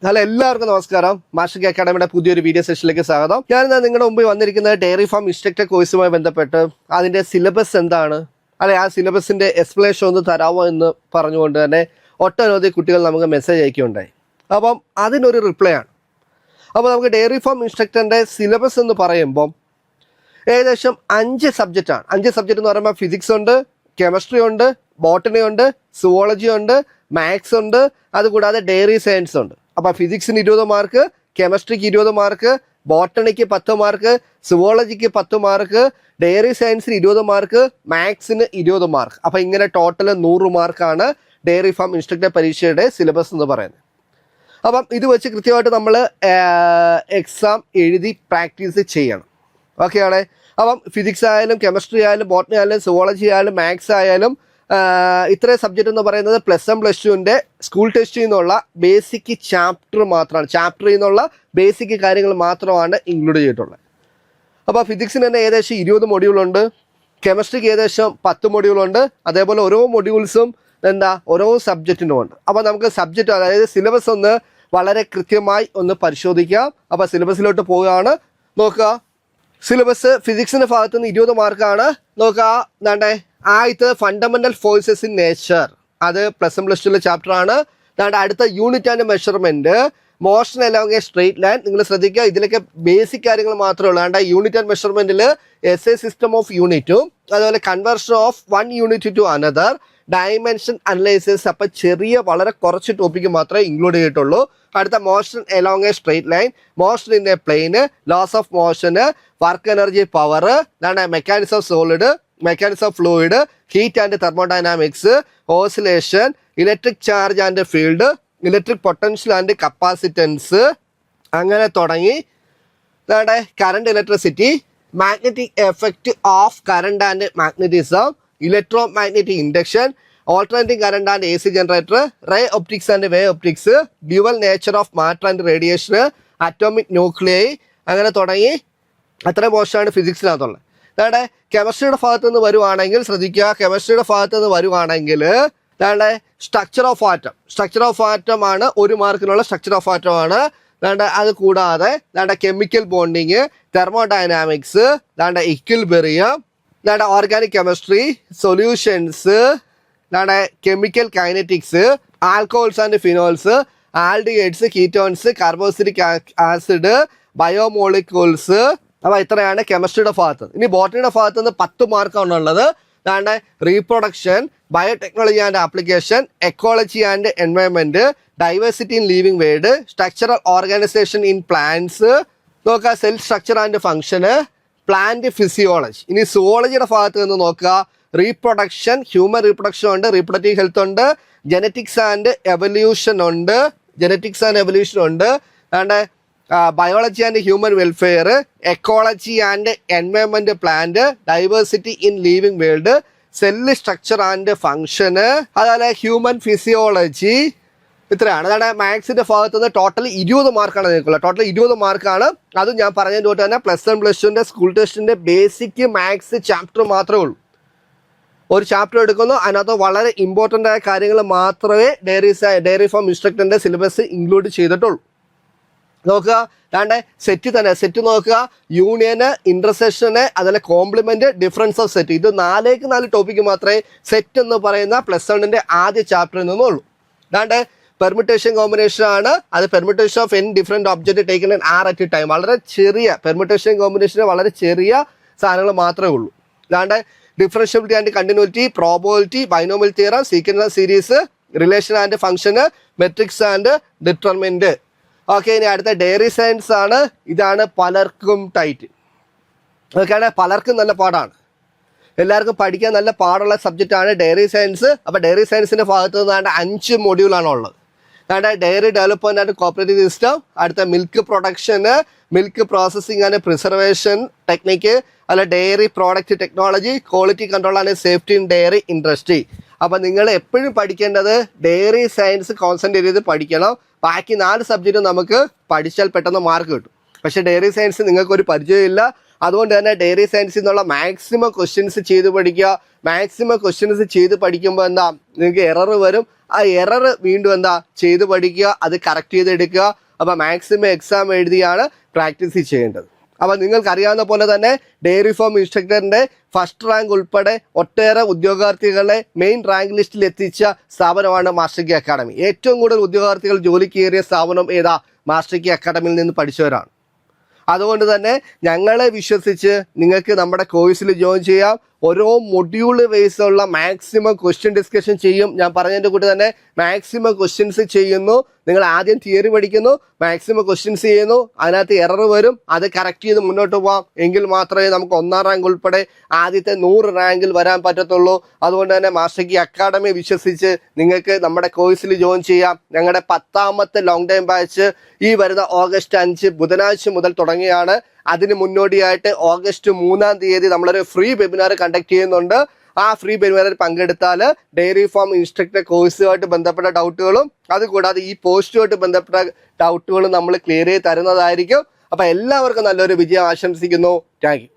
Hello എല്ലാവർക്കും നമസ്കാരം. മാഷിക് അക്കാഡമിയുടെ പുതിയൊരു വീഡിയോ സെഷനിലേക്ക് സ്വാഗതം. ഞാനിന്ന് നിങ്ങളുടെ മുമ്പിൽ വന്നിരിക്കുന്നത് ഡയറി ഫാം ഇൻസ്ട്രക്ടർ കോഴ്സുമായി ബന്ധപ്പെട്ട് അതിൻ്റെ സിലബസ് എന്താണ്, അല്ലെ ആ സിലബസിൻ്റെ എക്സ്പ്ലനേഷൻ ഒന്ന് തരാമോ എന്ന് പറഞ്ഞുകൊണ്ട് തന്നെ ഒട്ടനവധി കുട്ടികൾ നമുക്ക് മെസ്സേജ് അയക്കുകയുണ്ടായി. അപ്പം അതിനൊരു റിപ്ലൈ ആണ്. അപ്പോൾ നമുക്ക് ഡയറി ഫാം ഇൻസ്ട്രക്ടറിൻ്റെ സിലബസ് എന്ന് പറയുമ്പം ഏകദേശം 5 സബ്ജക്റ്റാണ്. 5 സബ്ജക്റ്റ് എന്ന് പറയുമ്പോൾ ഫിസിക്സ് ഉണ്ട്, കെമിസ്ട്രി ഉണ്ട്, ബോട്ടണി ഉണ്ട്, സുവോളജി ഉണ്ട്, മാത്സ് ഉണ്ട്, അതുകൂടാതെ ഡയറി സയൻസ് ഉണ്ട്. അപ്പോൾ ഫിസിക്സിന് 20 മാർക്ക്, കെമിസ്ട്രിക്ക് 20 മാർക്ക്, ബോട്ടണിക്ക് 10 മാർക്ക്, സുവോളജിക്ക് 10 മാർക്ക്, ഡയറി സയൻസിന് 20 മാർക്ക്, മാത്സിന് 20 മാർക്ക്. അപ്പോൾ ഇങ്ങനെ ടോട്ടൽ 100 മാർക്കാണ് ഡയറി ഫാം ഇൻസ്ട്രക്ടർ പരീക്ഷയുടെ സിലബസ് എന്ന് പറയുന്നത്. അപ്പം ഇത് വെച്ച് കൃത്യമായിട്ട് നമ്മൾ എക്സാം എഴുതി പ്രാക്ടീസ് ചെയ്യണം. ഓക്കെ ആണ്. അപ്പം ഫിസിക്സ് ആയാലും കെമിസ്ട്രി ആയാലും ബോട്ടണി ആയാലും സുവോളജി ആയാലും മാത്സ് ആയാലും ഇത്രയും സബ്ജക്റ്റ് എന്ന് പറയുന്നത് +1 +2 സ്കൂൾ ടെസ്റ്റിൽ നിന്നുള്ള ബേസിക് ചാപ്റ്റർ മാത്രമാണ്. ചാപ്റ്ററിൽ നിന്നുള്ള ബേസിക് കാര്യങ്ങൾ മാത്രമാണ് ഇൻക്ലൂഡ് ചെയ്തിട്ടുള്ളത്. അപ്പോൾ ഫിസിക്സിന് തന്നെ ഏകദേശം 20 മൊഡ്യൂളുണ്ട്, കെമിസ്ട്രിക്ക് ഏകദേശം 10 മൊഡ്യൂളുണ്ട്. അതേപോലെ ഓരോ മൊഡ്യൂൾസും ഓരോ സബ്ജക്റ്റിനും ഉണ്ട്. അപ്പോൾ നമുക്ക് സബ്ജക്റ്റ് അതായത് സിലബസ് ഒന്ന് വളരെ കൃത്യമായി ഒന്ന് പരിശോധിക്കാം. അപ്പോൾ സിലബസിലോട്ട് പോവുകയാണ്. നോക്കുക, സിലബസ് ഫിസിക്സിൻ്റെ ഭാഗത്ത് നിന്ന് 20 മാർക്കാണ്. നോക്കുക, എന്താണ്ടേ ആദ്യത്തെ ഫണ്ടമെൻ്റൽ ഫോഴ്സസ് ഇൻ നേച്ചർ, അത് +1 +2 ചാപ്റ്റർ ആണ്. അടുത്ത unit and measurement, motion along a straight line. നിങ്ങൾ ശ്രദ്ധിക്കുക, ഇതിലൊക്കെ ബേസിക് കാര്യങ്ങൾ മാത്രമേ ഉള്ളൂ. യൂണിറ്റ് ആൻഡ് മെഷർമെൻറ്റിൽ SI സിസ്റ്റം ഓഫ് യൂണിറ്റും അതുപോലെ conversion of 1 unit to another, dimension analysis. അപ്പം ചെറിയ വളരെ കുറച്ച് ടോപ്പിക്ക് മാത്രമേ ഇൻക്ലൂഡ് ചെയ്തിട്ടുള്ളൂ. അടുത്ത motion along a straight line, motion in a plane, laws of motion, work energy power, mechanics of solid, mechanics of fluid, heat and thermodynamics, oscillation, electric charge and field, electric potential and capacitance, അങ്ങനെ തുടങ്ങി current electricity, magnetic effect of current and magnetism, electromagnetic induction, alternating current and AC generator, ray optics and wave optics, dual nature of matter and radiation, atomic nuclei, അങ്ങനെ തുടങ്ങി അത്രയും പോർഷനാണ് ഫിസിക്സിനകത്തുള്ളത്. കെമിസ്ട്രിയുടെ ഭാഗത്ത് നിന്ന് വരുവാണെങ്കിൽ ശ്രദ്ധിക്കുക, കെമിസ്ട്രിയുടെ ഭാഗത്ത് നിന്ന് വരുവാണെങ്കിൽ structure of atom, structure of atom ആണ് 1 മാർക്കിനുള്ള സ്ട്രക്ചർ ഓഫ് ആറ്റം ആണ്. അത് കൂടാതെ chemical bonding, thermodynamics, equilibrium, organic chemistry, solutions, chemical kinetics, alcohols and phenols, aldehydes, ketones, carboxylic acid, biomolecules. അപ്പോൾ ഇത്രയാണ് കെമിസ്ട്രിയുടെ ഭാഗത്ത്. ഇനി ബോട്ടണിയുടെ ഭാഗത്ത് നിന്ന് 10 മാർക്കാണ് ഉള്ളത്. Reproduction, biotechnology and application, ecology and environment, diversity in living world, structural organisation in plants, നോക്കുക cell structure and function, plant physiology. ഇനി സുവോളജിയുടെ ഭാഗത്ത് നിന്ന് നോക്കുക, റീപ്രൊഡക്ഷൻ, ഹ്യൂമൻ റീപ്രൊഡക്ഷൻ ഉണ്ട്, റീപ്രൊഡക്റ്റീവ് ഹെൽത്ത് ഉണ്ട്, ജനറ്റിക്സ് ആൻഡ് എവല്യൂഷൻ ഉണ്ട്, biology and human welfare, ecology and environment, plant, diversity in living world, cell structure and function, അതുപോലെ ഹ്യൂമൻ ഫിസിയോളജി. ഇത്രയാണ്. മാത്സിന്റെ ഭാഗത്ത് നിന്ന് ടോട്ടൽ 20 മാർക്കാണ് നിൽക്കുന്നത്. ടോട്ടൽ 20 മാർക്കാണ്. അതും ഞാൻ പറഞ്ഞതിൻ്റെ തൊട്ട് തന്നെ +1 +2 സ്കൂൾ ടെസ്റ്റിന്റെ ബേസിക് മാത്സ് ചാപ്റ്റർ മാത്രമേ ഉള്ളൂ. ഒരു ചാപ്റ്റർ എടുക്കുന്നു, അതിനകത്ത് വളരെ ഇമ്പോർട്ടൻ്റ് ആയ കാര്യങ്ങൾ മാത്രമേ ഡയറി ഫാം ഇൻസ്ട്രക്ടറിന്റെ സിലബസ് ഇൻക്ലൂഡ് ചെയ്തിട്ടുള്ളൂ. നോക്കുക, സെറ്റ് നോക്കുക, യൂണിയന്, ഇന്റർസെക്ഷന്, അതുപോലെ കോംപ്ലിമെന്റ്, ഡിഫറൻസ് ഓഫ് സെറ്റ്. ഇത് 4 ടോപ്പിക്ക് മാത്രമേ സെറ്റ് എന്ന് പറയുന്ന +1 ആദ്യ ചാപ്റ്ററിൽ നിന്നുള്ളൂ. പെർമിറ്റേഷൻ കോമ്പിനേഷൻ ആണ്. അത് permutation of n different object taken in r at a time. വളരെ ചെറിയ പെർമിറ്റേഷൻ കോമ്പിനേഷന് വളരെ ചെറിയ സാധനങ്ങൾ മാത്രമേ ഉള്ളൂ. Differentiability and continuity, probability, binomial theorem, sequence series, relation and ഫംഗ്ഷന്, മെട്രിക്സ് ആൻഡ് ഡിറ്റർമിനന്റ്. ഓക്കെ, ഇനി അടുത്ത ഡയറി സയൻസ് ആണ്. ഇതാണ് പലർക്കും ടൈറ്റ്. ഓക്കെ, പലർക്കും നല്ല പാടാണ്, എല്ലാവർക്കും പഠിക്കാൻ നല്ല പാടുള്ള സബ്ജക്റ്റാണ് ഡയറി സയൻസ്. അപ്പോൾ ഡയറി സയൻസിൻ്റെ ഭാഗത്ത് നിന്നാണ്ട് 5 മൊഡ്യൂളാണ് ഉള്ളത്. Dairy development and cooperative system, അടുത്ത milk production, milk processing and preservation technique, അല്ല dairy product technology, quality control and safety in dairy industry. അപ്പം നിങ്ങൾ എപ്പോഴും പഠിക്കേണ്ടത് ഡയറി സയൻസ് കോൺസെൻട്രേറ്റ് ചെയ്ത് പഠിക്കണം. ബാക്കി 4 സബ്ജക്റ്റ് നമുക്ക് പഠിച്ചാൽ പെട്ടെന്ന് മാർക്ക് കിട്ടും. പക്ഷേ ഡയറി സയൻസ് നിങ്ങൾക്കൊരു പരിചയമില്ല, അതുകൊണ്ട് തന്നെ ഡയറി സയൻസിൽ നിന്നുള്ള മാക്സിമം ക്വസ്റ്റ്യൻസ് ചെയ്ത് പഠിക്കുക. മാക്സിമം ക്വസ്റ്റ്യൻസ് ചെയ്ത് പഠിക്കുമ്പോൾ എന്താ നിങ്ങൾക്ക് എറർ വരും. ആ എറർ വീണ്ടും എന്താ ചെയ്ത് പഠിക്കുക, അത് കറക്റ്റ് ചെയ്തെടുക്കുക. അപ്പോൾ മാക്സിമം എക്സാം എഴുതിയാണ് പ്രാക്ടീസ് ചെയ്യേണ്ടത്. അപ്പോൾ നിങ്ങൾക്കറിയാവുന്ന പോലെ തന്നെ ഡയറി ഫാം ഇൻസ്ട്രക്ടറിൻ്റെ ഫസ്റ്റ് റാങ്ക് ഉൾപ്പെടെ ഒട്ടേറെ ഉദ്യോഗാർത്ഥികളെ മെയിൻ റാങ്ക് ലിസ്റ്റിൽ എത്തിച്ച സ്ഥാപനമാണ് മാസ്റ്റർ കീ അക്കാഡമി. ഏറ്റവും കൂടുതൽ ഉദ്യോഗാർത്ഥികൾ ജോലി കയറിയ സ്ഥാപനം ഏതാ? മാസ്റ്റർ കീ അക്കാഡമിയിൽ നിന്ന് പഠിച്ചവരാണ്. അതുകൊണ്ട് തന്നെ ഞങ്ങളെ വിശ്വസിച്ച് നിങ്ങൾക്ക് നമ്മുടെ കോഴ്സിൽ ജോയിൻ ചെയ്യാം. ഓരോ മൊഡ്യൂൾ വൈസുള്ള മാക്സിമം ക്വസ്റ്റ്യൻ ഡിസ്കഷൻ ചെയ്യും. ഞാൻ പറഞ്ഞതിൻ്റെ കൂടെ തന്നെ മാക്സിമം ക്വസ്റ്റ്യൻസ് ചെയ്യുന്നു. നിങ്ങൾ ആദ്യം തിയറി പഠിക്കുന്നു, മാക്സിമം ക്വസ്റ്റ്യൻസ് ചെയ്യുന്നു, അതിനകത്ത് എറർ വരും, അത് കറക്റ്റ് ചെയ്ത് മുന്നോട്ട് പോകാം. എങ്കിൽ മാത്രമേ നമുക്ക് 1ാം റാങ്ക് ഉൾപ്പെടെ ആദ്യത്തെ 100 റാങ്കിൽ വരാൻ പറ്റത്തുള്ളൂ. അതുകൊണ്ട് തന്നെ മാസ്റ്റർ കീ അക്കാഡമി വിശ്വസിച്ച് നിങ്ങൾക്ക് നമ്മുടെ കോഴ്സിൽ ജോയിൻ ചെയ്യാം. ഞങ്ങളുടെ 10ാമത്തെ ലോങ് ടൈം ബാച്ച് ഈ വരുന്ന ഓഗസ്റ്റ് 5 ബുധനാഴ്ച മുതൽ തുടങ്ങിയാണ്. അതിന് മുന്നോടിയായിട്ട് ഓഗസ്റ്റ് 3-ാം തീയതി നമ്മളൊരു ഫ്രീ വെബിനാർ കണ്ടക്ട് ചെയ്യുന്നുണ്ട്. ആ ഫ്രീ വെബിനാറിൽ പങ്കെടുത്താൽ ഡയറി ഫാം ഇൻസ്ട്രക്ടർ കോഴ്സുമായിട്ട് ബന്ധപ്പെട്ട ഡൗട്ടുകളും അതുകൂടാതെ ഈ പോസ്റ്റുമായിട്ട് ബന്ധപ്പെട്ട ഡൗട്ടുകളും നമ്മൾ ക്ലിയർ ചെയ്ത് തരുന്നതായിരിക്കും. അപ്പോൾ എല്ലാവർക്കും നല്ലൊരു വിജയം ആശംസിക്കുന്നു. Thank you.